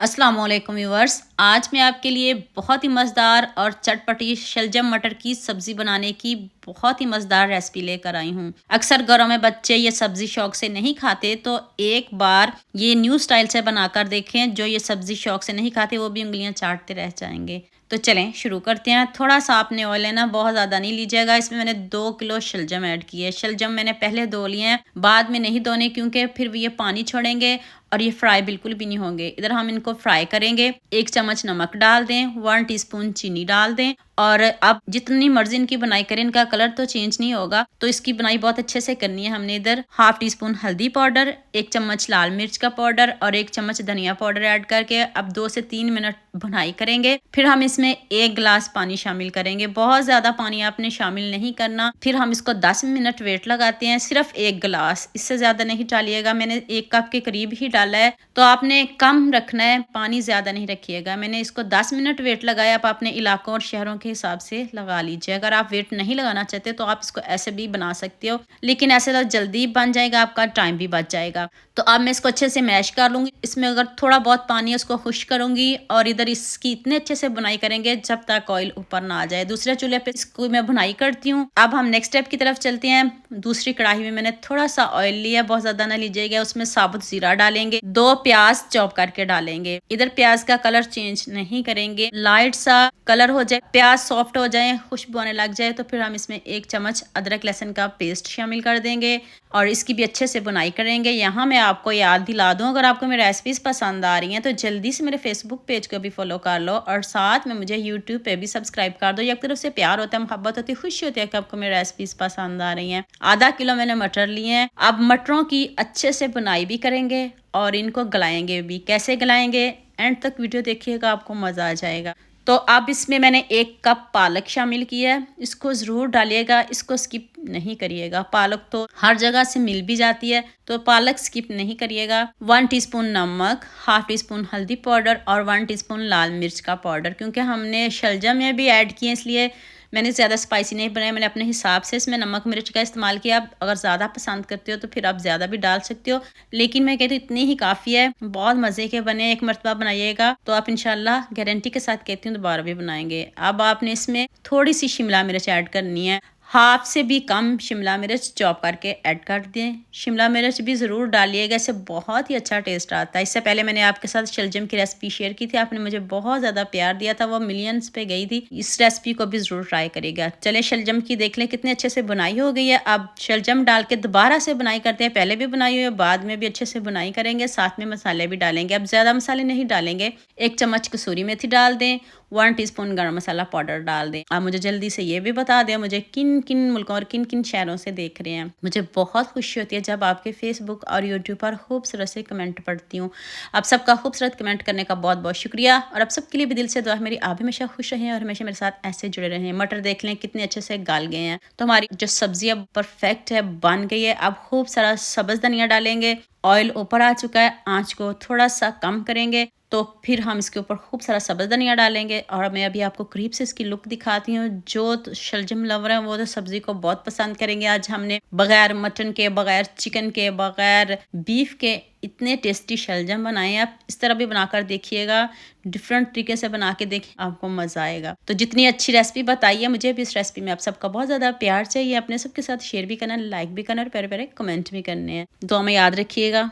अस्सलाम वालेकुम व्यूअर्स। आज मैं आपके लिए बहुत ही मज़ेदार और चटपटी शलजम मटर की सब्ज़ी बनाने की बहुत ही मज़ेदार रेसिपी लेकर आई हूँ। अक्सर घरों में बच्चे ये सब्ज़ी शौक से नहीं खाते, तो एक बार ये न्यू स्टाइल से बनाकर देखें। जो ये सब्ज़ी शौक से नहीं खाते वो भी उँगलियाँ चाटते रह जाएंगे। तो चलें शुरू करते हैं। थोड़ा सा आपने ऑयल लेना, बहुत ज़्यादा नहीं लीजिएगा। इसमें मैंने 2 किलो शलजम ऐड किए। शलजम मैंने पहले धो लिए हैं, बाद में नहीं धोने क्योंकि फिर ये पानी छोड़ेंगे और ये फ्राई बिल्कुल भी नहीं होंगे। इधर हम इनको फ्राई करेंगे। 1 चम्मच नमक डाल दें, 1 टीस्पून चीनी डाल दें और अब जितनी मर्जी इनकी बनाई करें, इनका कलर तो चेंज नहीं होगा, तो इसकी बनाई बहुत अच्छे से करनी है। हमने इधर हाफ टी स्पून हल्दी पाउडर, 1 चम्मच लाल मिर्च का पाउडर और 1 चम्मच धनिया पाउडर ऐड करके अब 2 से 3 मिनट भुनाई करेंगे। फिर हम इसमें 1 गिलास पानी शामिल करेंगे। बहुत ज़्यादा पानी आपने शामिल नहीं करना। फिर हम इसको 10 मिनट वेट लगाते हैं। सिर्फ 1 गिलास, इससे ज़्यादा नहीं डालिएगा। मैंने 1 कप के करीब ही डाला है, तो आपने कम रखना है, पानी ज़्यादा नहीं रखिएगा। मैंने इसको 10 मिनट वेट लगाया। आप अपने इलाकों और शहरों के हिसाब से लगा लीजिए। अगर आप वेट नहीं लगाना चाहते तो आप इसको ऐसे भी बना सकते हो, लेकिन ऐसे तो जल्दी बन जाएगा, आपका टाइम भी बच जाएगा। तो अब मैं इसको अच्छे से मैश कर लूँगी। इसमें अगर थोड़ा बहुत पानी है उसको खुश्क करूँगी और इधर इसकी इतने अच्छे से बुनाई करेंगे जब तक ऑयल ऊपर ना आ जाए। दूसरे चूल्हे पे इसको मैं बुनाई करती हूँ। अब हम नेक्स्ट स्टेप की तरफ चलते हैं। दूसरी कढ़ाई में मैंने थोड़ा सा ऑयल लिया, बहुत ज़्यादा ना लीजिएगा। उसमें साबुत जीरा डालेंगे, 2 प्याज चॉप करके डालेंगे। इधर प्याज का कलर चेंज नहीं करेंगे, लाइट सा कलर हो जाए, प्याज सॉफ्ट हो जाए, खुशबू आने लग जाए, तो फिर हम इसमें 1 चम्मच अदरक लहसुन का पेस्ट शामिल कर देंगे और इसकी भी अच्छे से बुनाई करेंगे। यहाँ मैं आपको याद दिला दूँ, अगर आपको मेरी रेसिपीज़ पसंद आ रही हैं तो जल्दी से मेरे फेसबुक पेज को भी फॉलो कर लो और साथ में मुझे यूट्यूब पे भी सब्सक्राइब कर दो। एक तरफ से प्यार होता है, मोहब्बत होती है, खुशी होती है कि आपको मेरी रेसिपीज़ पसंद आ रही हैं। आधा किलो मैंने मटर लिए हैं। अब मटरों की अच्छे से बुनाई भी करेंगे और इनको गलाएंगे भी। कैसे गलाएंगे, एंड तक वीडियो देखिएगा, आपको मज़ा आ जाएगा। तो अब इसमें मैंने 1 कप पालक शामिल किया है। इसको ज़रूर डालिएगा, इसको स्किप नहीं करिएगा। पालक तो हर जगह से मिल भी जाती है, तो पालक स्किप नहीं करिएगा। 1 टीस्पून नमक, हाफ टी स्पून हल्दी पाउडर और 1 टीस्पून लाल मिर्च का पाउडर। क्योंकि हमने शलजम में भी ऐड किए, इसलिए मैंने ज़्यादा स्पाइसी नहीं बनाया। मैंने अपने हिसाब से इसमें नमक मिर्च का इस्तेमाल किया। आप अगर ज़्यादा पसंद करते हो तो फिर आप ज़्यादा भी डाल सकते हो, लेकिन मैं कहती हूँ इतनी ही काफ़ी है। बहुत मज़े के बने, एक मरतबा बनाइएगा तो आप इंशाल्लाह गारंटी के साथ कहती हूँ दोबारा भी बनाएंगे। अब आपने इसमें थोड़ी सी शिमला मिर्च ऐड करनी है, हाफ से भी कम शिमला मिर्च चॉप करके ऐड कर दें। शिमला मिर्च भी ज़रूर डालिएगा, इससे बहुत ही अच्छा टेस्ट आता है। इससे पहले मैंने आपके साथ शलजम की रेसिपी शेयर की थी, आपने मुझे बहुत ज़्यादा प्यार दिया था, वो मिलियंस पे गई थी। इस रेसिपी को भी ज़रूर ट्राई करिएगा। चले शलजम की देख लें कितने अच्छे से बुनाई हो गई है। अब शलजम डाल के दोबारा से बुनाई करते हैं। पहले भी बनाई हुई है, बाद में भी अच्छे से बुनाई करेंगे, साथ में मसाले भी डालेंगे। अब ज़्यादा मसाले नहीं डालेंगे। 1 चम्मच कसूरी मेथी डाल दें, 1 टीस्पून गरम मसाला पाउडर डाल दें। आप मुझे जल्दी से ये भी बता दें मुझे किन किन मुल्कों और किन किन शहरों से देख रहे हैं। मुझे बहुत खुशी होती है जब आपके फेसबुक और यूट्यूब पर खूबसूरत से कमेंट पढ़ती हूँ। आप सबका खूबसूरत कमेंट करने का बहुत बहुत शुक्रिया और आप सबके लिए भी दिल से दुआ है मेरी, आप हमेशा खुश रहें और हमेशा मेरे साथ ऐसे जुड़े रहें। मटर देख लें कितने अच्छे से गल गए हैं। तो हमारी जो सब्जी अब परफेक्ट है, बन गई है। अब खूब सारा सब्ज़ धनिया डालेंगे। ऑयल ऊपर आ चुका है, आँच को थोड़ा सा कम करेंगे, तो फिर हम इसके ऊपर खूब सारा सब्ज़ धनिया डालेंगे। और मैं अभी आपको करीब से इसकी लुक दिखाती हूँ। जो तो शलजम लवर हैं वो तो सब्ज़ी को बहुत पसंद करेंगे। आज हमने बग़ैर मटन के, बग़ैर चिकन के, बग़ैर बीफ के इतने टेस्टी शलजम बनाए हैं। आप इस तरह भी बनाकर देखिएगा, डिफरेंट तरीके से बना के देखिए, आपको मज़ा आएगा। तो जितनी अच्छी रेसिपी बताई है, मुझे भी इस रेसिपी में आप सबका बहुत ज़्यादा प्यार चाहिए। अपने सबके साथ शेयर भी करना, लाइक भी करना और प्यारे प्यारे कमेंट भी करने हैं। दुआ में याद रखिएगा।